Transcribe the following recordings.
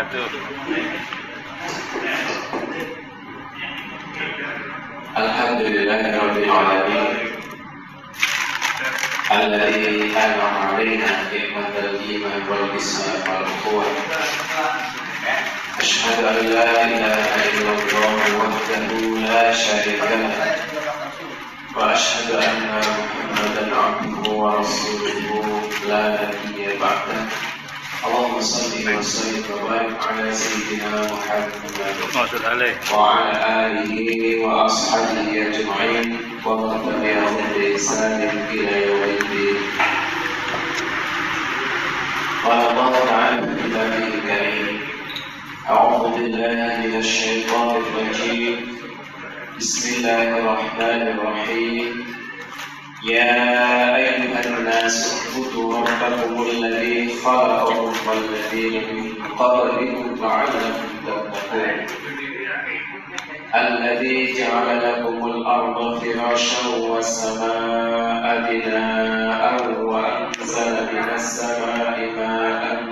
wabarakatuh. Alhamdulillahirabbil alamin. Alladzi an'ama 'alaina ni'matal iman wal islam wal quwwah. Asyhadu an la ilaha illallah wahdahu la syarika lah. Wa asyhadu anna Muhammadan 'abduhu wa rasuluhu la nabiyya ba'dah. Allahumma salli wa sallim wa barik ala sayyidina Muhammad wa ala alihi wa ashabihi ajma'in wa man tabi'ahum bi ihsanin ila yaumil din. Qala Allah ta'ala fi kitabihi karim. A'udzu billahi minasy syaithanir rajim. Bismillahirrahmanirrahim. يا أيها الناس اعبدوا ربكم الذي خلقكم والذين من قبلكم لعلكم تتقون الذي جعل لكم الأرض فراشا والسماء بناء وأنزل من السماء ماء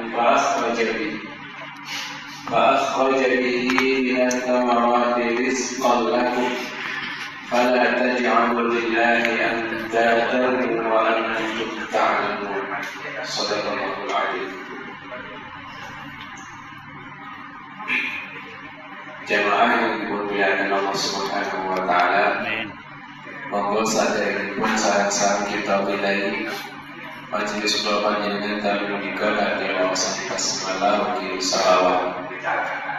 فأخرج به من الثمرات رزقا لكم فلا تجعلوا لله أندادا وأنتم تعلمون. صدق الله العظيم. Jemaah yang dimuliakan Allah Subhanahu wa taala. Monggo saderengipun sareng-sareng kita wilahi majelis kula panjenengan kali menika kanthi wawasan basmalah ugi selawat.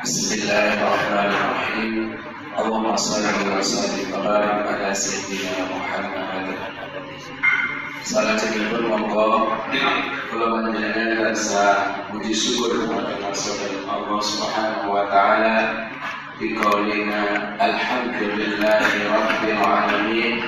Bismillahirrahmanirrahim. Allahumma shalli wa sallim wa barik ala sayyidina Muhammad. Salajengipun monggo kula panjenengan tansah puji syukur kepada Allah Subhanahu wa taala biqaulina alhamdulillahi rabbil alamin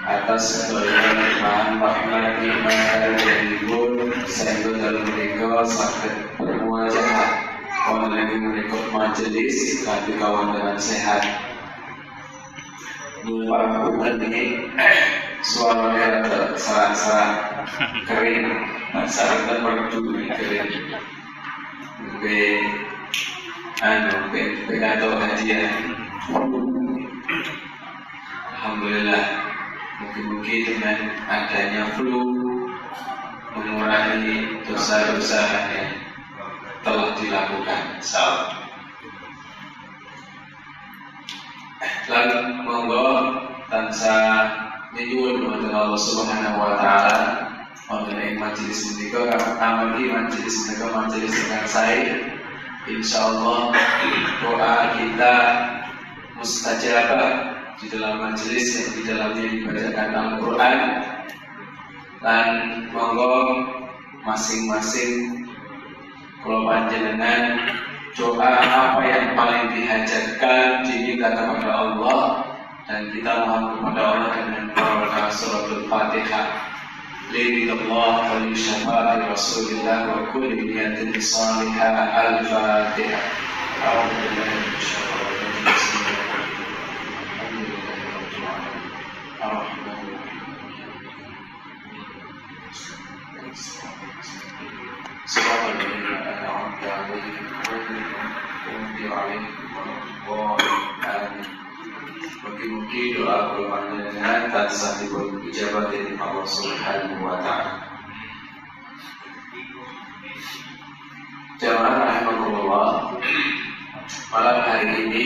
atas segala nikmat rahmat nikmatipun sehingga dalam menika saged bermuajah wonten ing majelis kanthi kawontenan sehat. Nyuwun ini suaranya serak-serak kering, saratan merdu kering. Begato hadiah. Alhamdulillah, mungkin dengan adanya flu mengurangi dosa-dosa yang telah dilakukan. Salam. Lan monggo tansah nyuwun dhateng Allah Subhanahu wa taala wonten ing majelis menika amargi majelis menika majelis ingkang sae. Insyaallah doa kita mustajabah di dalam majelis yang di dalamnya dibacakan Al-Qur'an. Dan monggo masing-masing kalau panjenengan doa apa yang paling dihajatkan diminta kepada Allah dan kita mohon kepada Allah dengan membaca suratul Fatihah. Lillahi wa li syafa'ati Rasulillah wa kulli niyatin salihah. Al-Fatihah. A'udzubillahi minasyaitonir rajim. Mungkin doa panjenengan tansah dipun ijabah dening Allah Subhanahu wa taala. Jamaah rahimakumullah, malam hari ini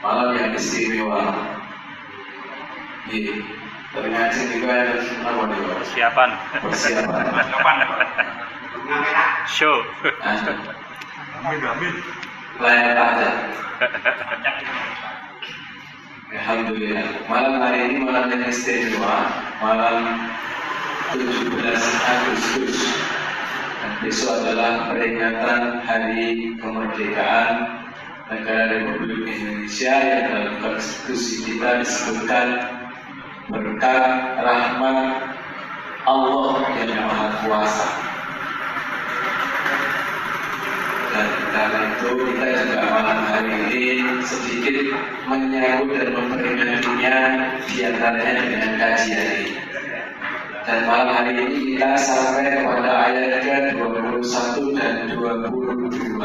malam yang istimewa. Ternyata juga ada apa nih? Persiapan. Show. Amin. Layak aja. Alhamdulillah. Malam hari ini malam yang istimewa, malam 17 Agustus. Dan besok adalah peringatan Hari Kemerdekaan Negara Republik Indonesia yang dalam konstitusi kita disebutkan berkat rahmat Allah yang Maha Kuasa. Dan karena itu kita juga malam hari ini sedikit menyambut dan memperingatinya diantaranya dengan kajian ini. Dan malam hari ini kita sampai kepada ayat ke-21 dan 22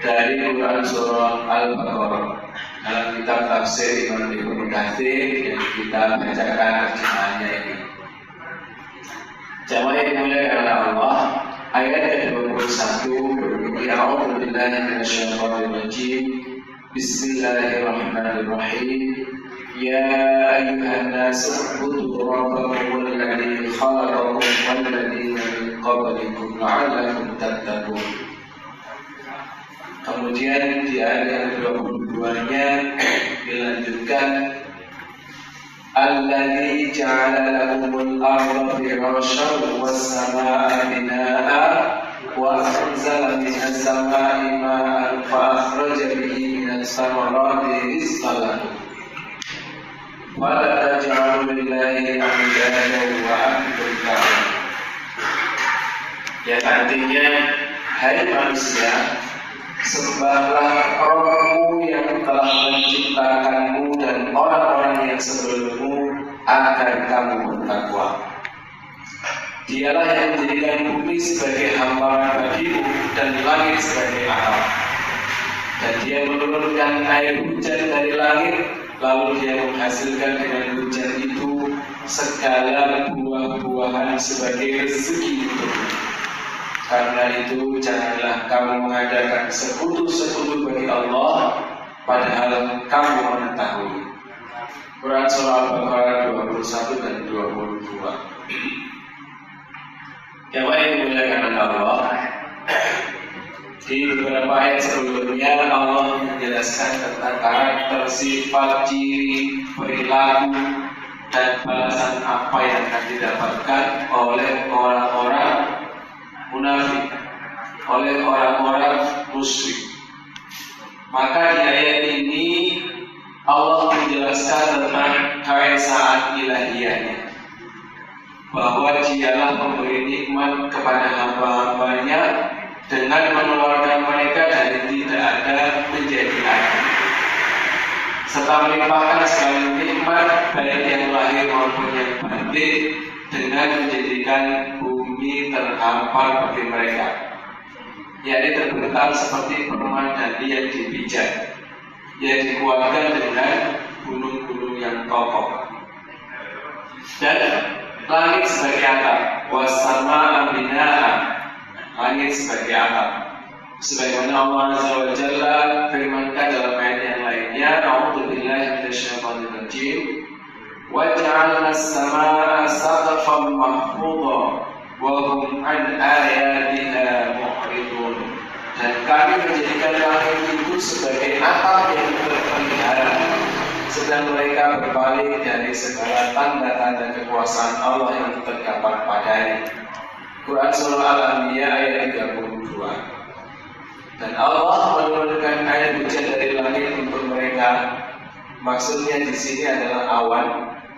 dari Quran surah Al-Baqarah dalam kitab tafsir Imam Ibnu Katsir yang kita bacakan terjemahannya ini. Jamaah yang dimuliakan oleh Allah, ayat ke-21 berbunyi A'udzu billahi minasyaitonir rajim. Bismillahirrahmanirrahim. Ya ayyuhan nasu u'budu rabbakum alladzi khalaqakum wal ladzina min qablikum la'allakum tattaqun. Kemudian di ayat yang ke-22-nya dilanjutkan alladzi ja'ala lakumul arda firasyan was samaa'a binaa'a wa anzala minas samaa'i maa'an fa akhraja bihi minas samarati rizqan lakum wa la taj'alu lillahi andadan wa antum ta'lamun. Yang artinya, hai manusia, sembahlah Rabbmu yang telah menciptakanmu dan orang-orang yang sebelummu agar kamu bertakwa. Dialah yang menjadikan bumi sebagai hamparan bagimu dan langit sebagai atap. Dan Dia menurunkan air hujan dari langit, lalu Dia menghasilkan dengan hujan itu segala buah-buahan sebagai rezeki untukmu. Karena itu janganlah kamu mengadakan sekutu-sekutu bagi Allah, padahal kamu mengetahui. Quran surah Al-Baqarah 21 dan 22. Yang lain dimuliakan oleh Allah. Di beberapa ayat sebelumnya Allah menjelaskan tentang karakter, sifat, ciri, perilaku dan balasan apa yang akan didapatkan oleh orang-orang munafik, oleh orang-orang musyrik. Maka di ayat ini Allah menjelaskan tentang keesaan ilahiyahnya, bahwa Dialah memberi nikmat kepada hamba-hambanya dengan mengeluarkan mereka dari tidak ada menjadi ada, serta melimpahkan segala nikmat baik yang lahir maupun yang batin dengan menjadikan bumi terhampar bagi mereka, yakni terbentang seperti permadani yang dipijak, yang dikuatkan dengan gunung-gunung yang kokoh, dan langit sebagai atap, wasama binaa, langit sebagai atap. Sebagaimana Allah Azza wa Jalla firmankan dalam ayat yang lainnya, A'udzu billahi minasyaitonir rajim. وَجَعَلْنَا السَّمَاءَ سَقْفًا مَحْفُوظًا وَهُمْ عَنْ آيَاتِهَا مُعْرِضُونَ. Dan kami menjadikan langit itu sebagai atap yang terpelihara, sedang mereka berpaling dari segala tanda-tanda kekuasaan Allah yang terdapat padanya. Quran surah Al-Anbiya ayat 32. Dan Allah menurunkan air hujan dari langit untuk mereka. Maksudnya di sini adalah awan.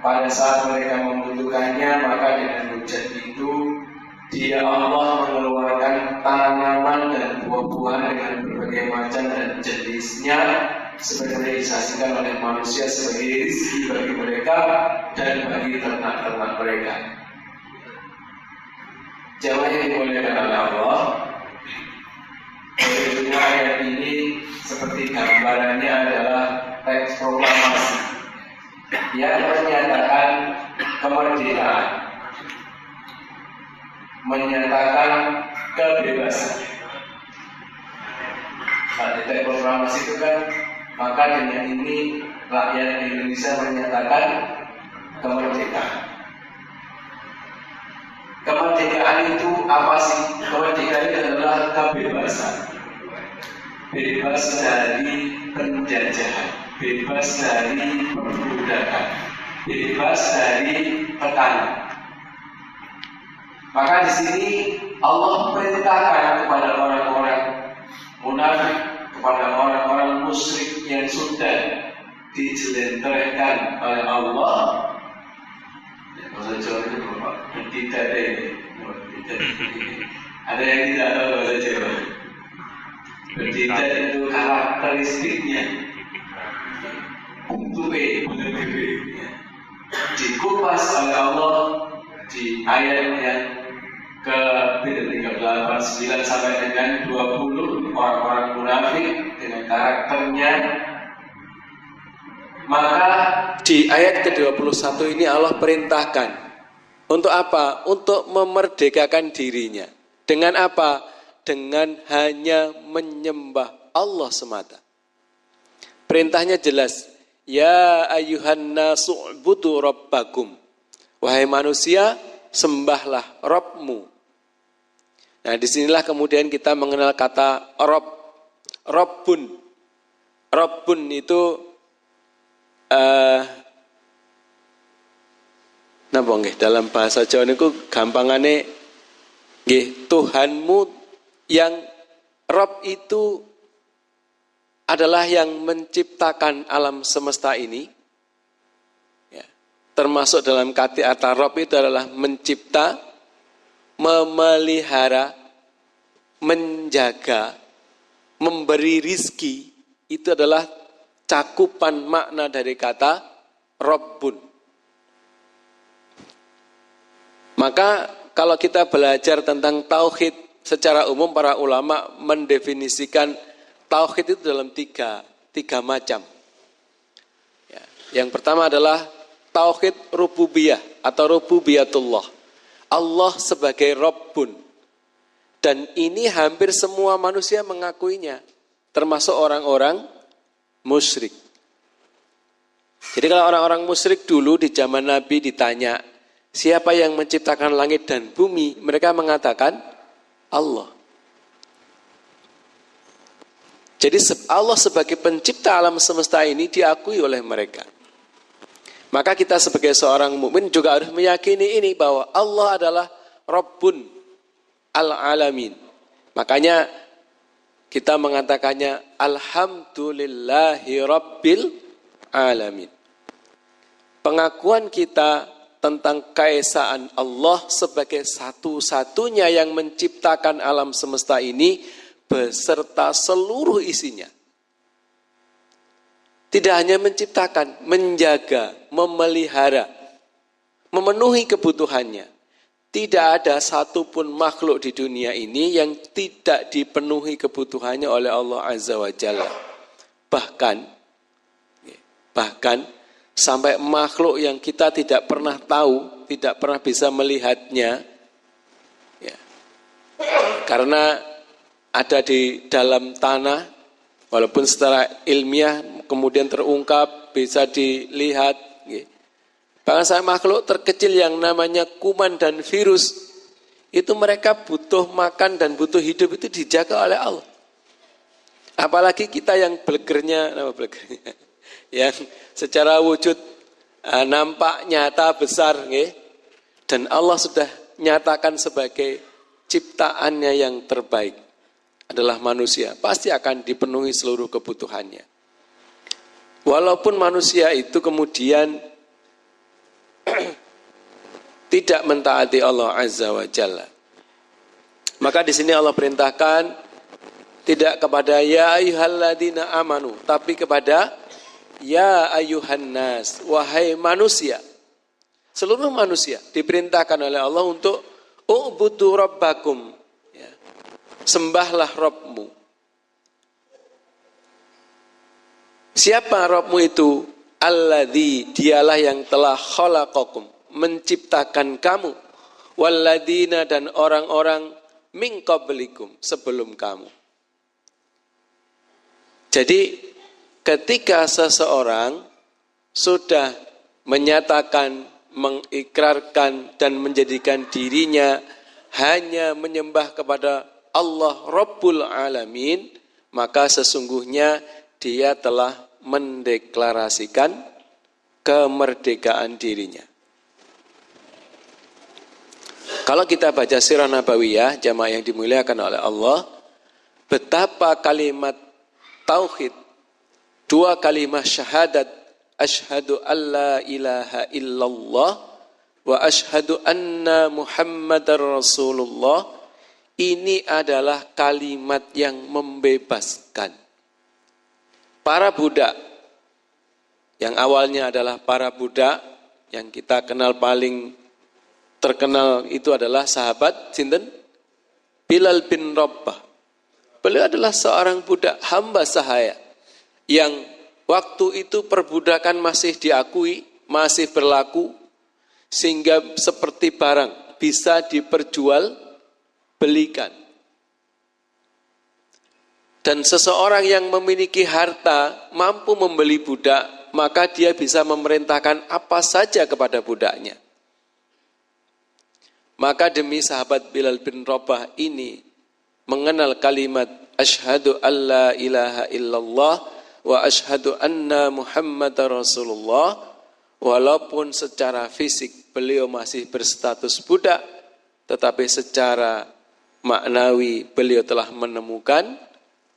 Pada saat mereka membutuhkannya, maka dengan hujan itu Dia Allah mengeluarkan tanaman dan buah-buahan dengan berbagai macam dan jenisnya, sebagaimana disaksikan oleh manusia sebagai rezeki bagi mereka dan bagi ternak-ternak mereka. Jamaah yang dimuliakan oleh Allah, ujungnya ayat ini seperti gambarannya adalah teks proklamasi yang menyatakan kemerdekaan, menyatakan kebebasan. Saat di teks proklamasi itu kan, maka dengan ini rakyat Indonesia menyatakan kemerdekaan. Kemerdekaan itu apa sih? Kemerdekaan itu adalah kebebasan. Bebas dari penjajahan, bebas dari perbudakan, bebas dari tekanan. Maka di sini Allah perintahkan kepada orang-orang munafik, kepada orang-orang musyrik yang sudah dijelentrehkan oleh Allah. Bahasa Jawa itu tidak ada ini. Ada yang tidak tahu bahasa Jawa. Bertindak itu karakteristiknya bentuknya benar-benar dikupas oleh Allah di ayat yang ke 39 sampai dengan 20 orang-orang munafik dengan karakternya. Maka di ayat ke-21 ini Allah perintahkan untuk apa? Untuk memerdekakan dirinya. Dengan apa? Dengan hanya menyembah Allah semata. Perintahnya jelas. Ya ayyuhan nasu ubudu rabbakum. Wahai manusia, sembahlah Rabbmu. Nah, disinilah kemudian kita mengenal kata Rabb. Rabbun. Rabbun itu napa nggih dalam bahasa Jawa niku gampangane nggih Tuhanmu yang Rabb itu adalah yang menciptakan alam semesta ini. Ya, termasuk dalam kata Rabb itu adalah mencipta, memelihara, menjaga, memberi rizki. Itu adalah cakupan makna dari kata Rabbun. Maka kalau kita belajar tentang tauhid secara umum, para ulama mendefinisikan tauhid itu dalam tiga macam. Ya, yang pertama adalah tauhid rububiyah atau rububiyatullah. Allah sebagai Rabbun. Dan ini hampir semua manusia mengakuinya, termasuk orang-orang musyrik. Jadi kalau orang-orang musyrik dulu di zaman Nabi ditanya, siapa yang menciptakan langit dan bumi? Mereka mengatakan Allah. Jadi Allah sebagai pencipta alam semesta ini diakui oleh mereka. Maka kita sebagai seorang mukmin juga harus meyakini ini, bahwa Allah adalah Rabbun al-alamin. Makanya kita mengatakannya alhamdulillahi rabbil alamin. Pengakuan kita tentang keesaan Allah sebagai satu-satunya yang menciptakan alam semesta ini beserta seluruh isinya. Tidak hanya menciptakan, menjaga, memelihara, memenuhi kebutuhannya. Tidak ada satupun makhluk di dunia ini yang tidak dipenuhi kebutuhannya oleh Allah Azza wa Jalla. Bahkan sampai makhluk yang kita tidak pernah tahu, tidak pernah bisa melihatnya, ya, karena ada di dalam tanah, walaupun secara ilmiah kemudian terungkap, bisa dilihat. Bahkan saya makhluk terkecil yang namanya kuman dan virus, itu mereka butuh makan dan butuh hidup itu dijaga oleh Allah. Apalagi kita yang blegernya, yang secara wujud nampak nyata besar, dan Allah sudah nyatakan sebagai ciptaannya yang terbaik adalah manusia, pasti akan dipenuhi seluruh kebutuhannya. Walaupun manusia itu kemudian tidak mentaati Allah Azza wa Jalla. Maka di sini Allah perintahkan tidak kepada ya ayyuhalladzina amanu, tapi kepada ya ayyuhan nas, wahai manusia. Seluruh manusia diperintahkan oleh Allah untuk u'budu rabbakum, ya, sembahlah Rabbmu. Siapa Rabbmu itu? Alladzi, dialah yang telah khalaqakum, menciptakan kamu, walladzina, dan orang-orang min qablikum, sebelum kamu. Jadi ketika seseorang sudah menyatakan, mengikrarkan dan menjadikan dirinya hanya menyembah kepada Allah Rabbul Alamin, maka sesungguhnya dia telah mendeklarasikan kemerdekaan dirinya. Kalau kita baca sirah nabawiyah, jamaah yang dimuliakan oleh Allah, betapa kalimat tauhid, dua kalimat syahadat, asyhadu alla ilaha illallah wa asyhadu anna muhammadar rasulullah, ini adalah kalimat yang membebaskan. Para budak, yang awalnya adalah para budak, yang kita kenal paling terkenal itu adalah sahabat sinten? Bilal bin Rabah. Beliau adalah seorang budak hamba sahaya yang waktu itu perbudakan masih diakui, masih berlaku, sehingga seperti barang bisa diperjualbelikan. Dan seseorang yang memiliki harta mampu membeli budak, maka dia bisa memerintahkan apa saja kepada budaknya. Maka demi sahabat Bilal bin Rabah ini mengenal kalimat asyhadu alla ilaha illallah wa asyhadu anna Muhammadar Rasulullah, walaupun secara fisik beliau masih berstatus budak, tetapi secara maknawi beliau telah menemukan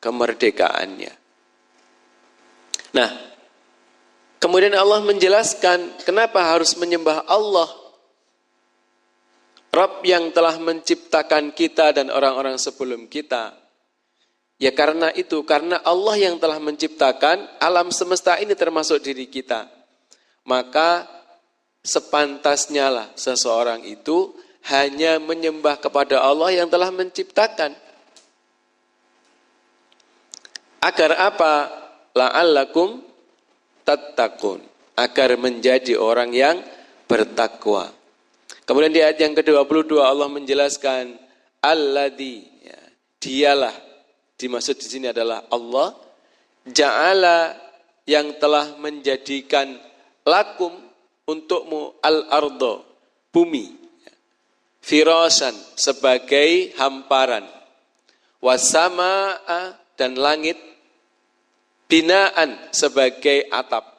kemerdekaannya. Nah, kemudian Allah menjelaskan kenapa harus menyembah Allah, Rabb yang telah menciptakan kita dan orang-orang sebelum kita. Ya karena itu, karena Allah yang telah menciptakan alam semesta ini termasuk diri kita. Maka sepantasnya lah seseorang itu hanya menyembah kepada Allah yang telah menciptakan. Agar apa? La'allakum tattaqun. Agar menjadi orang yang bertakwa. Kemudian di ayat yang ke-22 Allah menjelaskan alladzi, ya, dialah, dimaksud di sini adalah Allah, ja'ala yang telah menjadikan lakum untukmu al-ardo, bumi, firasan sebagai hamparan, wasama'a dan langit, binaan sebagai atap.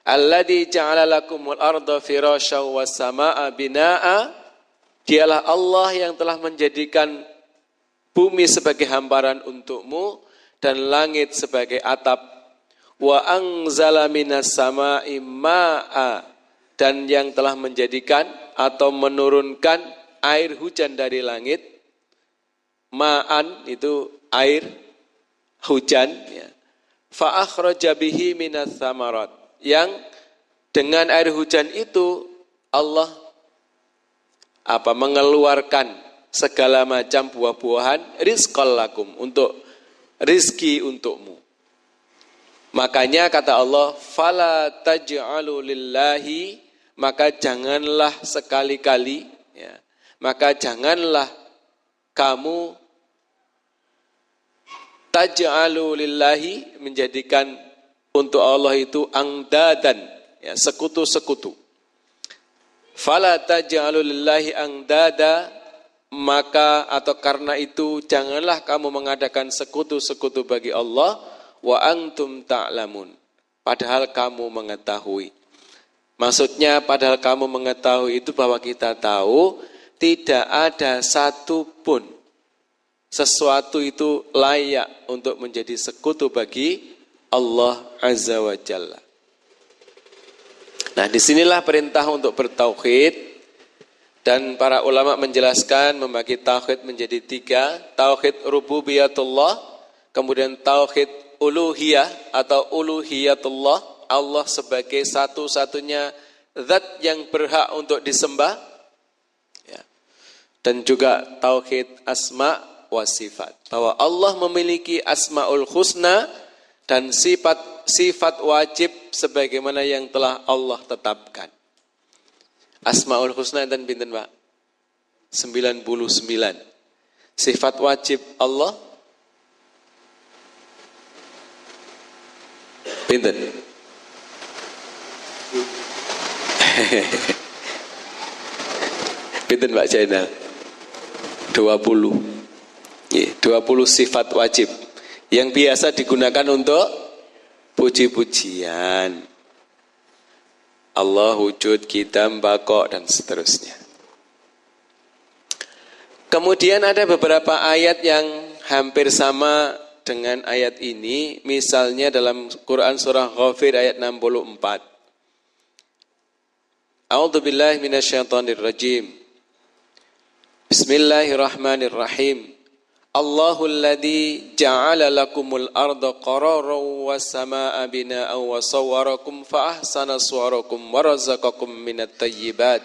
Alladzi ja'ala lakumul arda firasyan was samaa binaa, dialah Allah yang telah menjadikan bumi sebagai hamparan untukmu dan langit sebagai atap. Wa anzala minas samaa'i maa'a, dan yang telah menjadikan atau menurunkan air hujan dari langit. Ma'an itu air hujan, ya. Fa akhraja bihi minas samarat, yang dengan air hujan itu Allah mengeluarkan segala macam buah-buahan rizqal lakum, untuk rizki untukmu. Makanya kata Allah, fala taj'alu lillahi, maka janganlah sekali-kali, ya, maka janganlah kamu taj'alu lillahi, menjadikan untuk Allah itu angdadan, ya, sekutu-sekutu. Fala taj'alu lillahi angdada, maka atau karena itu janganlah kamu mengadakan sekutu-sekutu bagi Allah, wa antum ta'lamun, padahal kamu mengetahui. Maksudnya padahal kamu mengetahui itu bahwa kita tahu tidak ada satupun sesuatu itu layak untuk menjadi sekutu bagi Allah Azza wa Jalla. Nah, disinilah perintah untuk bertauhid, dan para ulama menjelaskan membagi tauhid menjadi 3, tauhid rububiyatullah, kemudian tauhid uluhiyah atau uluhiyatullah, Allah sebagai satu-satunya zat yang berhak untuk disembah, ya. Dan juga tauhid asma wa sifat, bahwa Allah memiliki asmaul husna dan sifat wajib sebagaimana yang telah Allah tetapkan. Asmaul husna dan pinten Pak? 99. Sifat wajib Allah pinten? Pinten Pak Jainal? 20. 20 sifat wajib yang biasa digunakan untuk puji-pujian. Allah, wujud, qidam, baqa, dan seterusnya. Kemudian ada beberapa ayat yang hampir sama dengan ayat ini. Misalnya dalam Quran surah Ghafir ayat 64. A'udzubillahi minasyaitonirrajim. Bismillahirrahmanirrahim. Allahul ladzi ja'ala lakumul arda qararan was samaa'a binaa'an wa sawwarakum fa ahsana suwarakum wa razaqakum minat thayyibat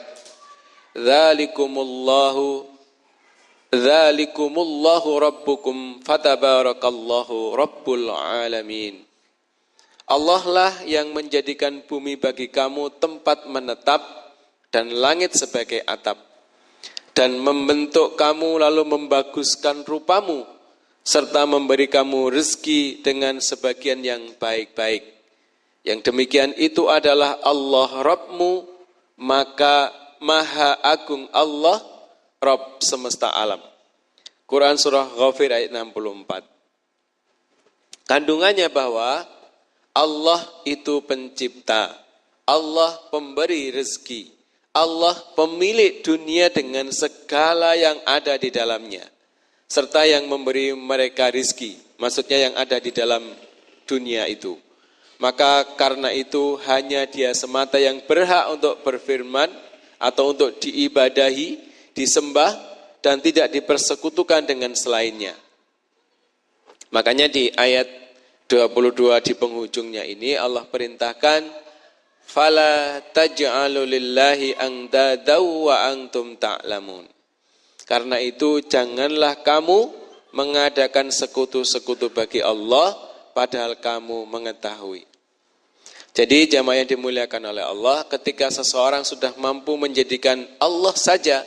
dzalikumullahu rabbukum fatabarakallahu rabbul alamin. Allah lah yang menjadikan bumi bagi kamu tempat menetap dan langit sebagai atap, dan membentuk kamu lalu membaguskan rupamu, serta memberi kamu rezeki dengan sebagian yang baik-baik. Yang demikian itu adalah Allah Rabbmu, maka Maha Agung Allah, Rabb semesta alam. Quran Surah Ghafir ayat 64. Kandungannya bahwa Allah itu pencipta, Allah pemberi rezeki, Allah pemilik dunia dengan segala yang ada di dalamnya, serta yang memberi mereka rezeki, maksudnya yang ada di dalam dunia itu. Maka karena itu hanya Dia semata yang berhak untuk berfirman atau untuk diibadahi, disembah, dan tidak dipersekutukan dengan selainnya. Makanya di ayat 22 di penghujungnya ini Allah perintahkan fala taj'alu lillahi andadaw wa antum ta'lamun. Karena itu janganlah kamu mengadakan sekutu-sekutu bagi Allah padahal kamu mengetahui. Jadi jamaah yang dimuliakan oleh Allah, ketika seseorang sudah mampu menjadikan Allah saja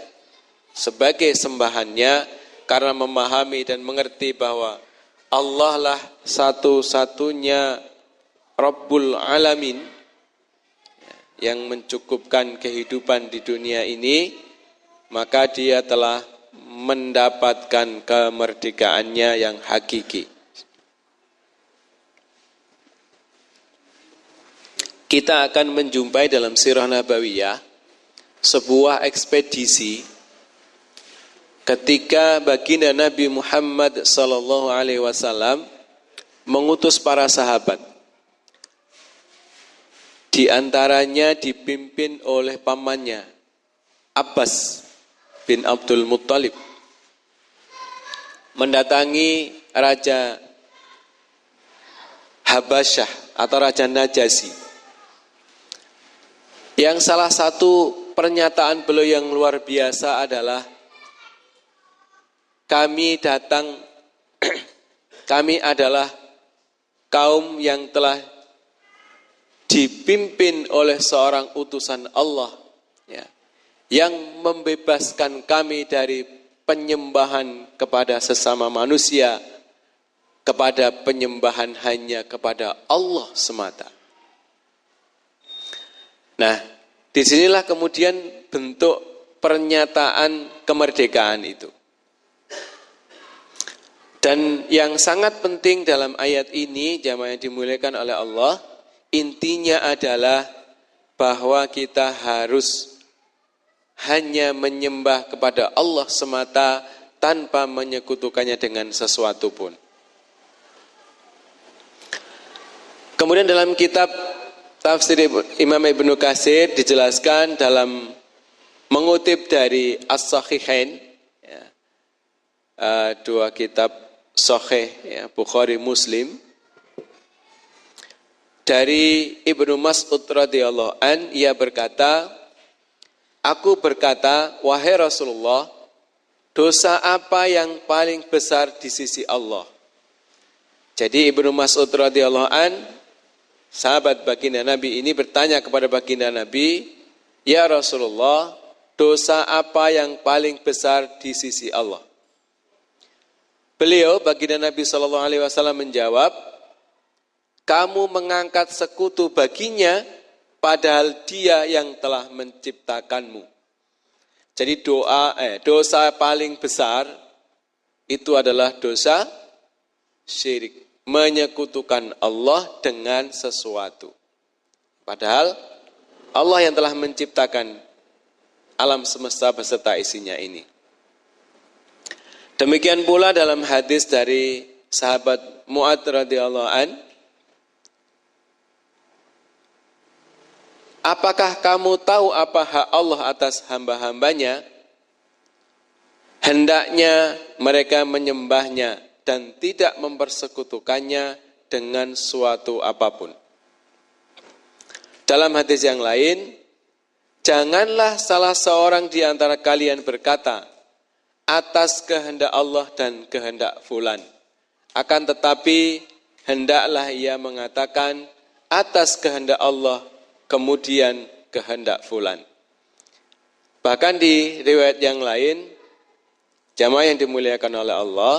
sebagai sembahannya karena memahami dan mengerti bahwa Allah lah satu-satunya Rabbul Alamin yang mencukupkan kehidupan di dunia ini, maka dia telah mendapatkan kemerdekaannya yang hakiki. Kita akan menjumpai dalam Sirah Nabawiyah sebuah ekspedisi ketika baginda Nabi Muhammad SAW mengutus para sahabat, di antaranya dipimpin oleh pamannya Abbas bin Abdul Muttalib, mendatangi Raja Habasyah atau Raja Najasyi, yang salah satu pernyataan beliau yang luar biasa adalah kami adalah kaum yang telah dipimpin oleh seorang utusan Allah, ya, yang membebaskan kami dari penyembahan kepada sesama manusia, kepada penyembahan hanya kepada Allah semata. Nah, disinilah kemudian bentuk pernyataan kemerdekaan itu. Dan yang sangat penting dalam ayat ini, jamaah yang dimuliakan oleh Allah, intinya adalah bahwa kita harus hanya menyembah kepada Allah semata tanpa menyekutukannya dengan sesuatu pun. Kemudian dalam kitab Tafsir Imam Ibnu Katsir dijelaskan dalam mengutip dari As-Sahihain, ya, dua kitab Sahih, ya, Bukhari Muslim, dari Ibnu Mas'ud radhiyallahu an, ia berkata, aku berkata, wahai Rasulullah, dosa apa yang paling besar di sisi Allah? Jadi Ibnu Mas'ud radhiyallahu an, sahabat baginda Nabi ini bertanya kepada baginda Nabi, ya Rasulullah, dosa apa yang paling besar di sisi Allah? Beliau, baginda Nabi SAW menjawab, kamu mengangkat sekutu baginya, padahal Dia yang telah menciptakanmu. Jadi dosa paling besar itu adalah dosa syirik, menyekutukan Allah dengan sesuatu. Padahal Allah yang telah menciptakan alam semesta beserta isinya ini. Demikian pula dalam hadis dari sahabat Mu'adz radhiyallahu an, apakah kamu tahu apa hak Allah atas hamba-hambanya? Hendaknya mereka menyembahnya dan tidak mempersekutukannya dengan suatu apapun. Dalam hadis yang lain, Janganlah salah seorang di antara kalian berkata atas kehendak Allah dan kehendak fulan. Akan tetapi hendaklah ia mengatakan atas kehendak Allah kemudian kehendak fulan. Bahkan di riwayat yang lain, jamaah yang dimuliakan oleh Allah,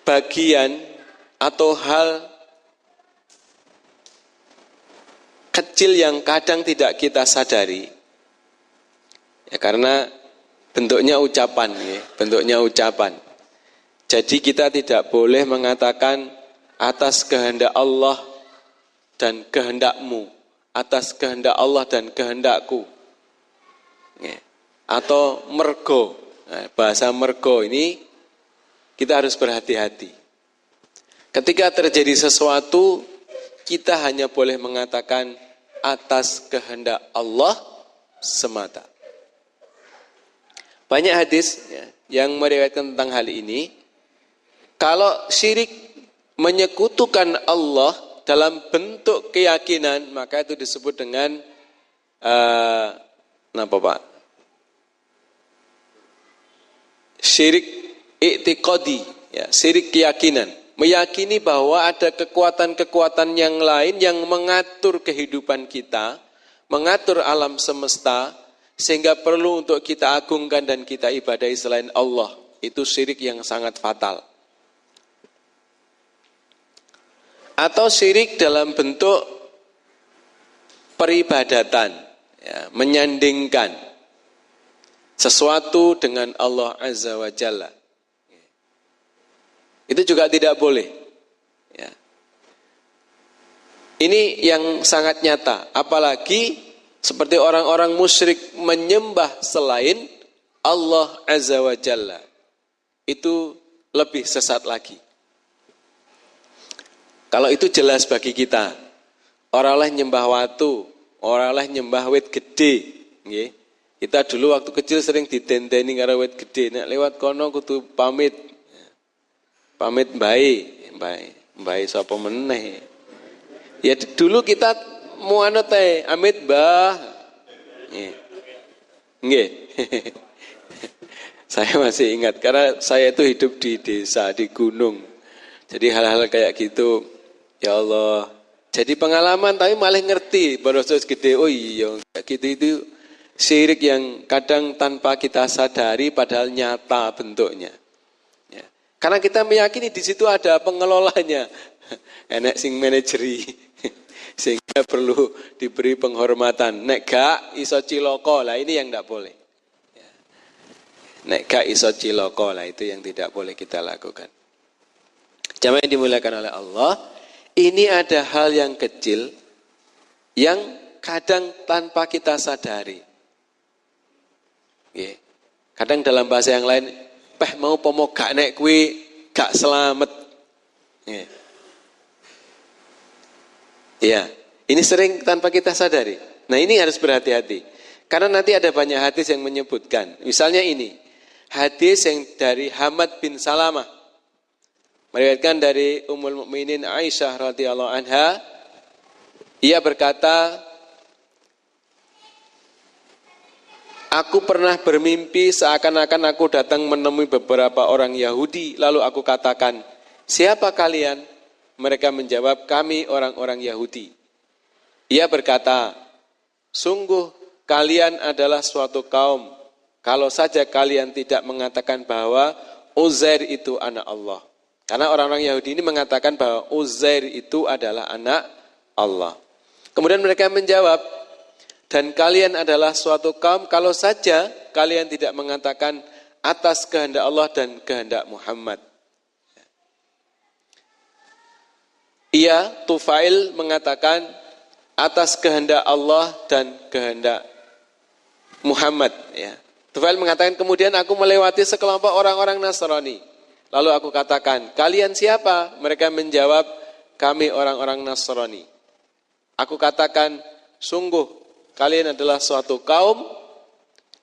bagian atau hal kecil yang kadang tidak kita sadari, ya karena bentuknya ucapan, ya, bentuknya ucapan. Jadi kita tidak boleh mengatakan atas kehendak Allah dan kehendakmu, atas kehendak Allah dan kehendakku, ya. Atau mergo. Nah, bahasa mergo ini kita harus berhati-hati. Ketika terjadi sesuatu, kita hanya boleh mengatakan atas kehendak Allah semata. Banyak hadis ya, yang meriwayatkan tentang hal ini. Kalau syirik menyekutukan Allah dalam bentuk keyakinan, maka itu disebut dengan apa Pak? Syirik i'tiqadi, ya, syirik keyakinan. Meyakini bahwa ada kekuatan-kekuatan yang lain yang mengatur kehidupan kita, mengatur alam semesta, sehingga perlu untuk kita agungkan dan kita ibadahi selain Allah. Itu syirik yang sangat fatal. Atau syirik dalam bentuk peribadatan, ya, menyandingkan sesuatu dengan Allah Azza wa Jalla. Itu juga tidak boleh. Ya. Ini yang sangat nyata. Apalagi seperti orang-orang musyrik menyembah selain Allah Azza wa Jalla. Itu lebih sesat lagi. Kalau itu jelas bagi kita. Orang lah nyembah watu, orang lah nyembah wit gede. Nggih. Kita dulu waktu kecil sering ditenteni karo wit gede. Nek lewat kono kudu pamit. Pamit mbae sapa meneh. Ya dulu kita mau anut amit Mbah. Nggih. Saya masih ingat karena saya itu hidup di desa, di gunung. Jadi hal-hal kayak gitu, ya Allah. Jadi pengalaman tapi malah ngerti boros gede. Oh iya, kayak gitu itu syirik yang kadang tanpa kita sadari padahal nyata bentuknya. Karena kita meyakini di situ ada pengelolanya, enek sing manajeri, sehingga perlu diberi penghormatan. Nek gak iso ciloko lah, ini yang tidak boleh. Nek gak iso ciloko lah, itu yang tidak boleh kita lakukan. Jamaah yang dimuliakan oleh Allah, ini ada hal yang kecil yang kadang tanpa kita sadari. Kadang dalam bahasa yang lain, mau pomo gak nek kuwi gak selamat. Ya, ini sering tanpa kita sadari. Nah ini harus berhati-hati. Karena nanti ada banyak hadis yang menyebutkan. Misalnya ini, hadis yang dari Hamad bin Salamah. Meriwayatkan dari Ummul Mukminin Aisyah radhiyallahu anha. Ia berkata, aku pernah bermimpi seakan-akan aku datang menemui beberapa orang Yahudi. Lalu aku katakan, siapa kalian? Mereka menjawab, kami orang-orang Yahudi. Ia berkata, sungguh kalian adalah suatu kaum. Kalau saja kalian tidak mengatakan bahwa Uzair itu anak Allah. Karena orang-orang Yahudi ini mengatakan bahwa Uzair itu adalah anak Allah. Kemudian mereka menjawab, dan kalian adalah suatu kaum kalau saja kalian tidak mengatakan atas kehendak Allah dan kehendak Muhammad. Ia, Tufail, mengatakan atas kehendak Allah dan kehendak Muhammad. Ya. Tufail mengatakan, kemudian aku melewati sekelompok orang-orang Nasrani. Lalu aku katakan, kalian siapa? Mereka menjawab, kami orang-orang Nasrani. Aku katakan, sungguh kalian adalah suatu kaum,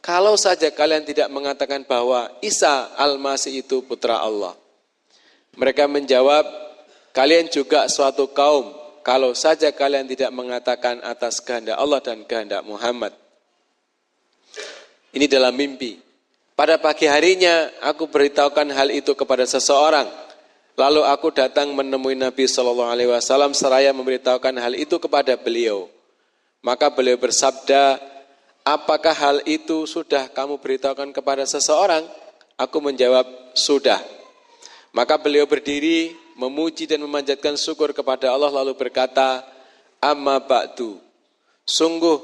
kalau saja kalian tidak mengatakan bahwa Isa Al-Masih itu putra Allah. Mereka menjawab, kalian juga suatu kaum, kalau saja kalian tidak mengatakan atas kehendak Allah dan kehendak Muhammad. Ini dalam mimpi. Pada pagi harinya aku beritahukan hal itu kepada seseorang. Lalu aku datang menemui Nabi SAW seraya memberitahukan hal itu kepada beliau. Maka beliau bersabda, apakah hal itu sudah kamu beritahukan kepada seseorang? Aku menjawab, sudah. Maka beliau berdiri, memuji dan memanjatkan syukur kepada Allah lalu berkata, amma ba'du. Sungguh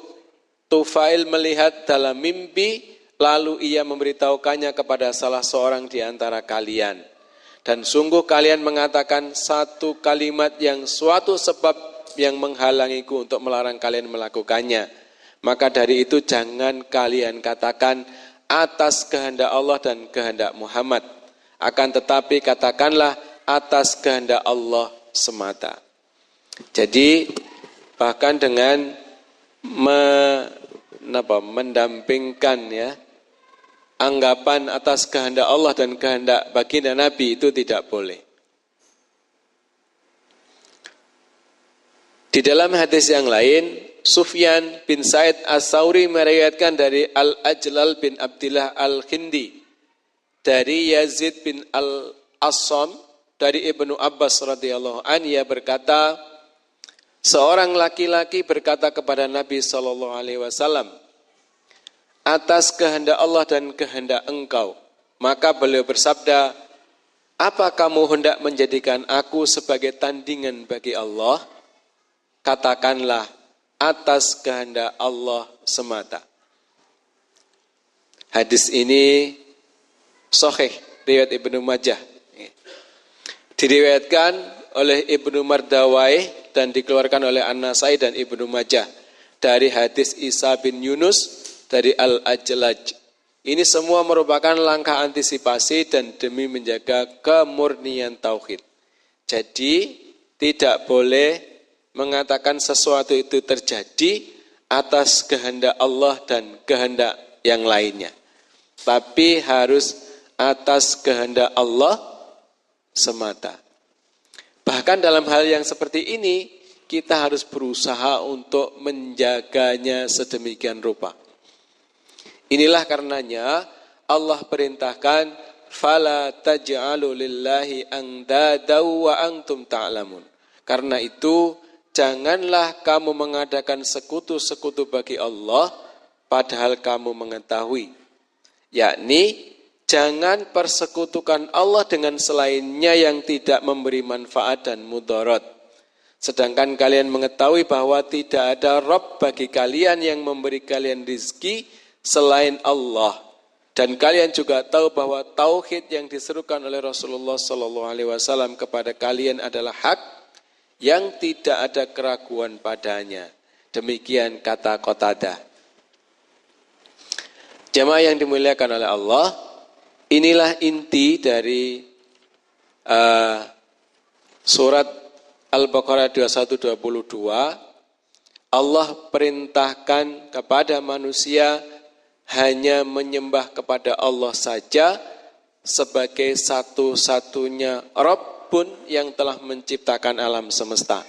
Tufail melihat dalam mimpi, lalu ia memberitahukannya kepada salah seorang di antara kalian. Dan sungguh kalian mengatakan satu kalimat yang suatu sebab yang menghalangiku untuk melarang kalian melakukannya. Maka dari itu jangan kalian katakan atas kehendak Allah dan kehendak Muhammad. Akan tetapi katakanlah atas kehendak Allah semata. Jadi bahkan dengan mendampingkan ya anggapan atas kehendak Allah dan kehendak baginda Nabi itu tidak boleh. Di dalam hadis yang lain, Sufyan bin Sa'id As-Sauri meriwayatkan dari Al-Ajlal bin Abdillah Al-Khindi, dari Yazid bin Al-Assam, dari Ibnu Abbas radhiyallahu anhu, ia berkata, seorang laki-laki berkata kepada Nabi SAW, atas kehendak Allah dan kehendak engkau. Maka beliau bersabda, apa kamu hendak menjadikan aku sebagai tandingan bagi Allah? Katakanlah atas kehendak Allah semata. Hadis ini sahih riwayat Ibnu Majah. Diriwayatkan oleh Ibnu Mardawai dan dikeluarkan oleh An-Nasai dan Ibnu Majah dari hadis Isa bin Yunus dari Al-Ajlaj. Ini semua merupakan langkah antisipasi dan demi menjaga kemurnian tauhid. Jadi tidak boleh mengatakan sesuatu itu terjadi atas kehendak Allah dan kehendak yang lainnya. Tapi harus atas kehendak Allah semata. Bahkan dalam hal yang seperti ini, kita harus berusaha untuk menjaganya sedemikian rupa. Inilah karenanya Allah perintahkan, fala taj'alu lillahi andada wa antum ta'lamun. Karena itu, janganlah kamu mengadakan sekutu-sekutu bagi Allah, padahal kamu mengetahui. Yakni, jangan persekutukan Allah dengan selainnya yang tidak memberi manfaat dan mudarat. Sedangkan kalian mengetahui bahwa tidak ada Rabb bagi kalian yang memberi kalian rizki selain Allah. Dan kalian juga tahu bahwa tauhid yang diserukan oleh Rasulullah SAW kepada kalian adalah hak yang tidak ada keraguan padanya. Demikian kata Qatadah. Jamaah yang dimuliakan oleh Allah, inilah inti dari surat Al-Baqarah 21-22. Allah perintahkan kepada manusia hanya menyembah kepada Allah saja sebagai satu-satunya Rabb yang telah menciptakan alam semesta.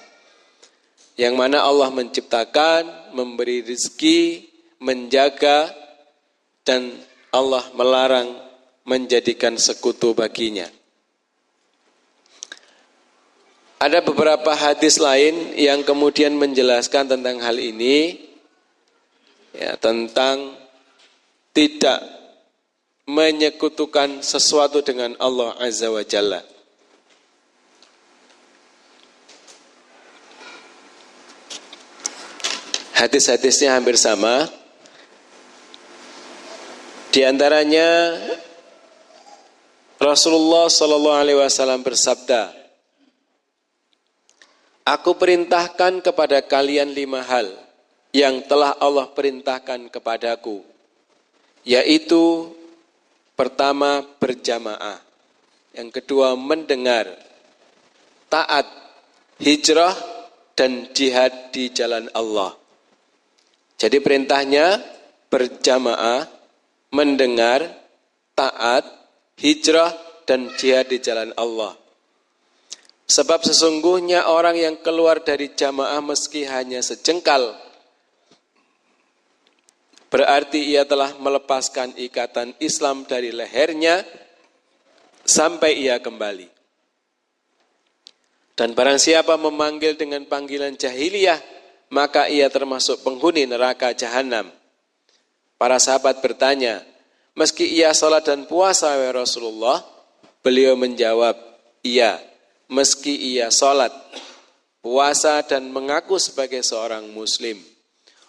Yang mana Allah menciptakan, memberi rezeki, menjaga, dan Allah melarang menjadikan sekutu baginya. Ada beberapa hadis lain yang kemudian menjelaskan tentang hal ini, ya, tentang tidak menyekutukan sesuatu dengan Allah Azza wa Jalla. Hadis-hadisnya hampir sama. Di antaranya Rasulullah SAW bersabda, aku perintahkan kepada kalian 5 hal yang telah Allah perintahkan kepadaku, yaitu pertama berjamaah, yang kedua mendengar, taat, hijrah, dan jihad di jalan Allah. Jadi perintahnya berjamaah, mendengar, taat, hijrah, dan jihad di jalan Allah. Sebab sesungguhnya orang yang keluar dari jamaah meski hanya sejengkal, berarti ia telah melepaskan ikatan Islam dari lehernya sampai ia kembali. Dan barang siapa memanggil dengan panggilan jahiliyah, maka ia termasuk penghuni neraka jahanam. Para sahabat bertanya, meski ia salat dan puasa, wahai Rasulullah? Beliau menjawab, iya, meski ia salat, puasa dan mengaku sebagai seorang muslim.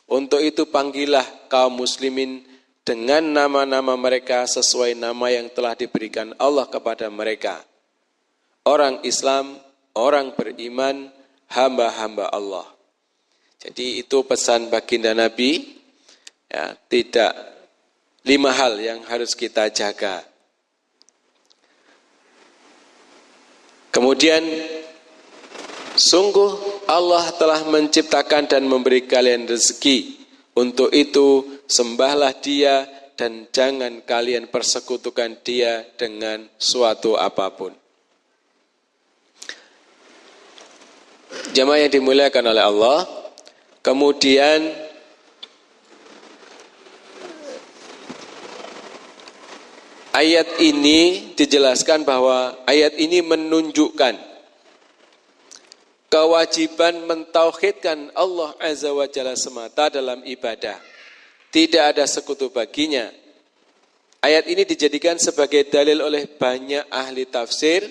Untuk itu panggillah kaum muslimin dengan nama-nama mereka sesuai nama yang telah diberikan Allah kepada mereka. Orang Islam, orang beriman, hamba-hamba Allah. Jadi itu pesan baginda Nabi, ya, tidak 5 hal yang harus kita jaga. Kemudian, sungguh Allah telah menciptakan dan memberi kalian rezeki. Untuk itu, sembahlah Dia dan jangan kalian persekutukan Dia dengan suatu apapun. Jamaah yang dimuliakan oleh Allah, kemudian ayat ini dijelaskan bahwa ayat ini menunjukkan kewajiban mentauhidkan Allah Azza wa Jalla semata dalam ibadah. Tidak ada sekutu baginya. Ayat ini dijadikan sebagai dalil oleh banyak ahli tafsir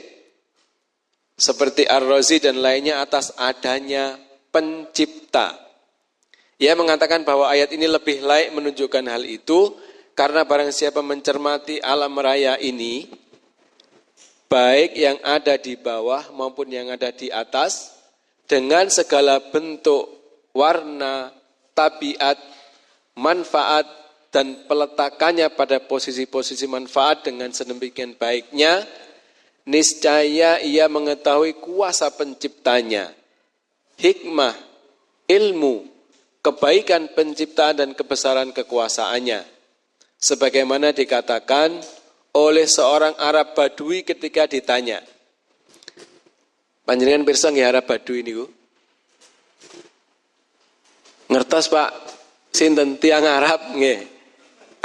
seperti Ar-Razi dan lainnya atas adanya pencipta. Ia mengatakan bahwa ayat ini lebih layak menunjukkan hal itu karena barang siapa mencermati alam raya ini, baik yang ada di bawah maupun yang ada di atas, dengan segala bentuk, warna, tabiat, manfaat, dan peletakannya pada posisi-posisi manfaat dengan sedemikian baiknya, niscaya ia mengetahui kuasa penciptanya, hikmah, ilmu, kebaikan penciptaan dan kebesaran kekuasaannya. Sebagaimana dikatakan oleh seorang Arab Badui ketika ditanya, panjenengan pirsa nggih Arab Badui niku? Ngertos Pak, sinten tiyang Arab nggih.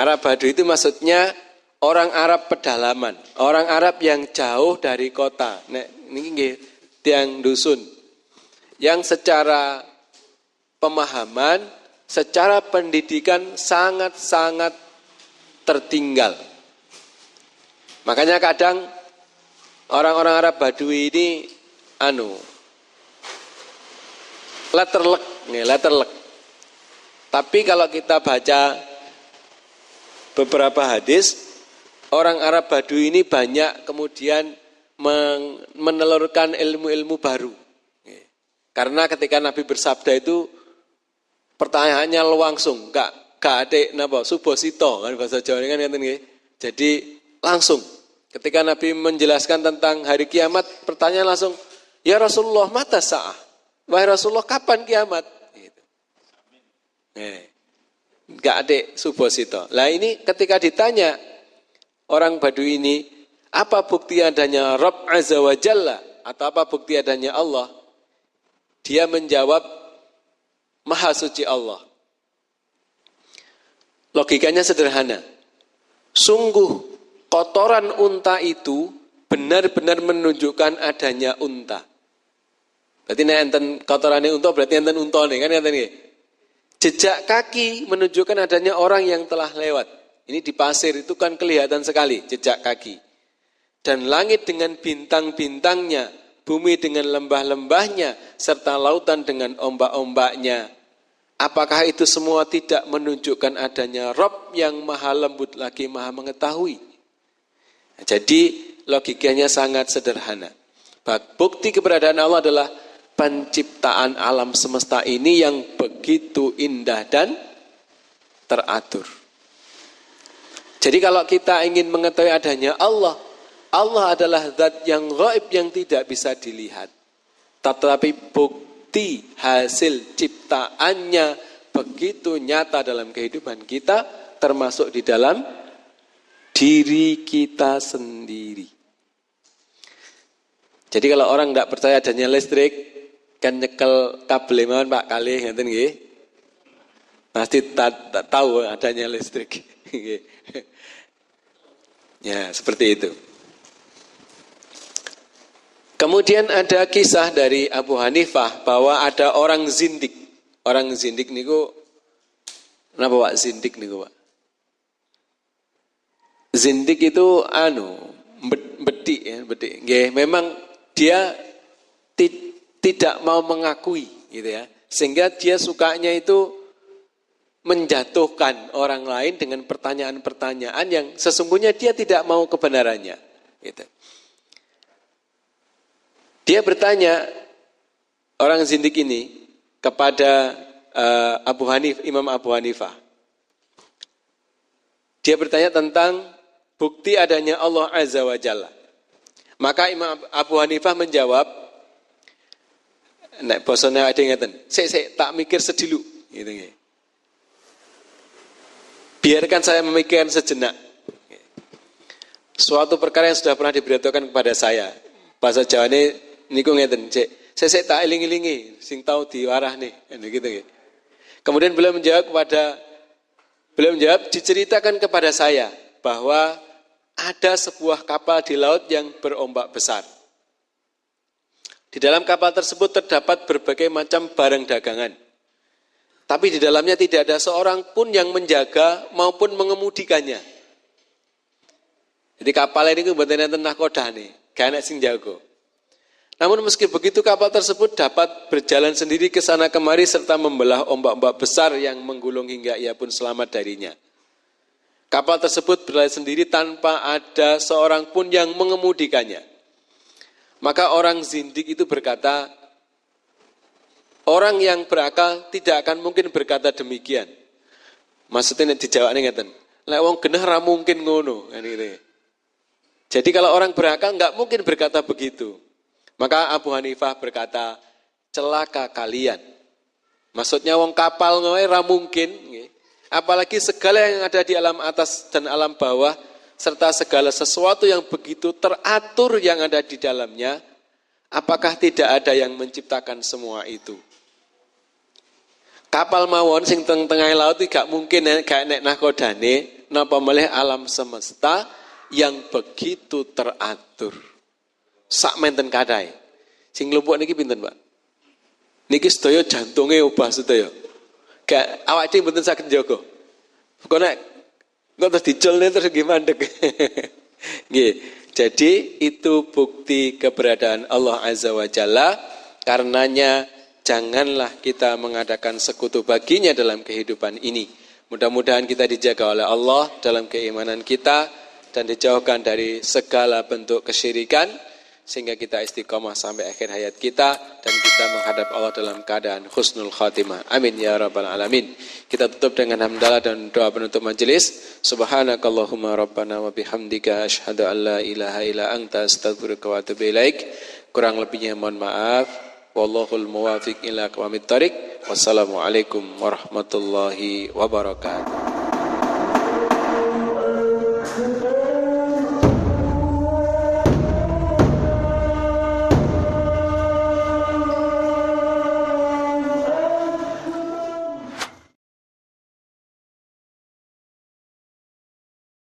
Arab Badui itu maksudnya orang Arab pedalaman, orang Arab yang jauh dari kota. Nek niki nggih tiyang dusun. Yang secara pemahaman, secara pendidikan sangat-sangat tertinggal. Makanya kadang orang-orang Arab Badui ini letterlek. Tapi kalau kita baca beberapa hadis, orang Arab Badui ini banyak kemudian menelurkan ilmu-ilmu baru. Karena ketika Nabi bersabda itu pertanyaannya langsung, gak ada napa subosito kan bahasa Jawa kan ngeten nggih. Jadi langsung ketika Nabi menjelaskan tentang hari kiamat, pertanyaan langsung, ya Rasulullah, mata sa'ah? Wahai Rasulullah, kapan kiamat? Gitu. Gak ada subosito. Lah ini ketika ditanya orang Badui ini, apa bukti adanya Rabb Azza wa Jalla atau apa bukti adanya Allah? Dia menjawab, Maha Suci Allah. Logikanya sederhana. Sungguh kotoran unta itu benar-benar menunjukkan adanya unta. Berarti enten kotorane unta berarti enten untane kan enten nggih. Jejak kaki menunjukkan adanya orang yang telah lewat. Ini di pasir itu kan kelihatan sekali jejak kaki. Dan langit dengan bintang-bintangnya, bumi dengan lembah-lembahnya, serta lautan dengan ombak-ombaknya. Apakah itu semua tidak menunjukkan adanya Rabb yang maha lembut lagi maha mengetahui? Jadi logikanya sangat sederhana. Bukti keberadaan Allah adalah penciptaan alam semesta ini yang begitu indah dan teratur. Jadi kalau kita ingin mengetahui adanya Allah, Allah adalah zat yang gaib yang tidak bisa dilihat. Tetapi bukti hasil ciptaannya begitu nyata dalam kehidupan kita, termasuk di dalam diri kita sendiri. Jadi kalau orang tidak percaya adanya listrik, kan nyekel kabel mawon Pak kali ngeten nggih. Pasti tahu adanya listrik. Ya, seperti itu. Kemudian ada kisah dari Abu Hanifah bahwa ada orang zindik. Orang zindik niku napa Pak zindik niku Pak? Zindik itu bedik ya, bedik. Nggih, memang dia tidak mau mengakui gitu ya. Sehingga dia sukanya itu menjatuhkan orang lain dengan pertanyaan-pertanyaan yang sesungguhnya dia tidak mau kebenarannya gitu. Dia bertanya, orang zindik ini, kepada Imam Abu Hanifah. Dia bertanya tentang bukti adanya Allah Azza wa Jalla. Maka Imam Abu Hanifah menjawab, nek bosone ada ngeten, sik tak mikir sedilu, gitu. Biarkan saya memikirkan sejenak. Suatu perkara yang sudah pernah diberitahukan kepada saya. Bahasa Jawane niku ngeten, sik tak eling-elingi sing tau diwarahne, gitu nggih. Kemudian beliau menjawab diceritakan kepada saya bahwa ada sebuah kapal di laut yang berombak besar. Di dalam kapal tersebut terdapat berbagai macam barang dagangan. Tapi di dalamnya tidak ada seorang pun yang menjaga maupun mengemudikannya. Jadi kapal ini mboten enten nahkodane, gak ana sing jaga. Namun meski begitu kapal tersebut dapat berjalan sendiri ke sana kemari serta membelah ombak-ombak besar yang menggulung hingga ia pun selamat darinya. Kapal tersebut berlari sendiri tanpa ada seorang pun yang mengemudikannya. Maka orang zindik itu berkata, orang yang berakal tidak akan mungkin berkata demikian. Maksudnya dijawabnya ngeten, lek wong genah ra mungkin ngono. Jadi kalau orang berakal enggak mungkin berkata begitu. Maka Abu Hanifah berkata, celaka kalian. Maksudnya wong kapal ngoe ra mungkin, apalagi segala yang ada di alam atas dan alam bawah, serta segala sesuatu yang begitu teratur yang ada di dalamnya, apakah tidak ada yang menciptakan semua itu? Kapal mawon sing tengah laut gak mungkin gak nek nahkodane, napa melih alam semesta yang begitu teratur. Sak menten kadai. Sing lumpuh niki pinten, Pak? Niki sedaya jantunge obah sedaya. Gak awak dhewe mboten saged njaga. Kok nek terus diculne terus gimana mandek. Nggih. Jadi itu bukti keberadaan Allah Azza wa Jalla. Karenanya janganlah kita mengadakan sekutu baginya dalam kehidupan ini. Mudah-mudahan kita dijaga oleh Allah dalam keimanan kita dan dijauhkan dari segala bentuk kesyirikan, sehingga kita istiqomah sampai akhir hayat kita dan kita menghadap Allah dalam keadaan husnul khatimah. Amin ya rabbal alamin. Kita tutup dengan hamdalah dan doa penutup majelis. Subhanakallahumma rabbana wa bihamdika asyhadu an la ilaha illa anta astaghfiruka wa atubu ilaik. Kurang lebihnya mohon maaf. Wallahul muwafiq ila aqwamit thoriq. Wassalamualaikum warahmatullahi wabarakatuh.